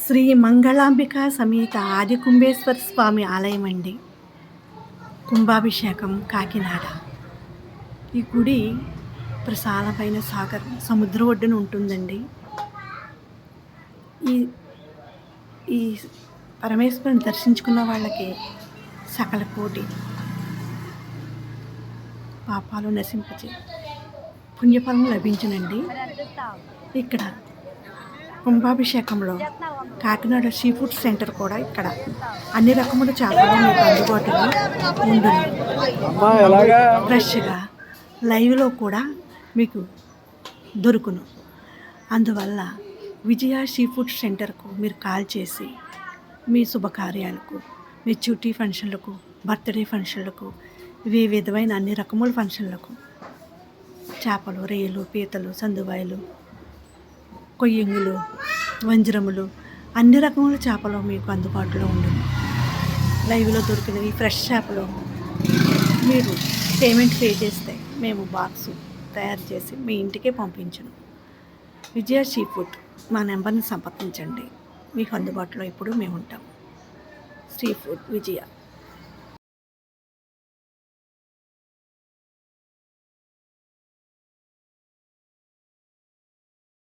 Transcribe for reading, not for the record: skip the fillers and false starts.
శ్రీ మంగళాంబిక సమేత ఆదికుంభేశ్వర స్వామి ఆలయం అండి. కుంభాభిషేకం కాకినాడ. ఈ గుడి ప్రసాలమైన సముద్ర ఒడ్డున ఉంటుందండి. ఈ ఈ పరమేశ్వరుని దర్శించుకున్న వాళ్ళకి సకల కోటి పాపాలు నశింపచే పుణ్యఫలం లభించునండి. ఇక్కడ కుంభాభిషేకంలో కాకినాడ సీ ఫుడ్ సెంటర్ కూడా ఇక్కడ అన్ని రకముల చేపలు మీకు అందుబాటులో ఉంటుంది. ఫ్రెష్గా లైవ్లో కూడా మీకు దొరుకును. అందువల్ల విజయ సీ ఫుడ్ సెంటర్కు మీరు కాల్ చేసి మీ శుభకార్యాలకు, మీ చుట్టీ ఫంక్షన్లకు, బర్త్డే ఫంక్షన్లకు, విధమైన అన్ని రకముల ఫంక్షన్లకు చేపలు, రొయ్యలు, పీతలు, సందుబాయలు, కొయ్యంగులు, వంజరములు అన్ని రకముల చేపలు మీకు అందుబాటులో ఉంటుంది. లైవ్లో దొరికినవి ఫ్రెష్ చేపలు మీరు పేమెంట్ పే చేస్తే మేము బాక్సు తయారు చేసి మీ ఇంటికే పంపించను. విజయ సీ ఫుడ్ మా నెంబర్ని సంప్రదించండి. మీకు అందుబాటులో ఇప్పుడు మేము ఉంటాం. సీ ఫుడ్ విజయ.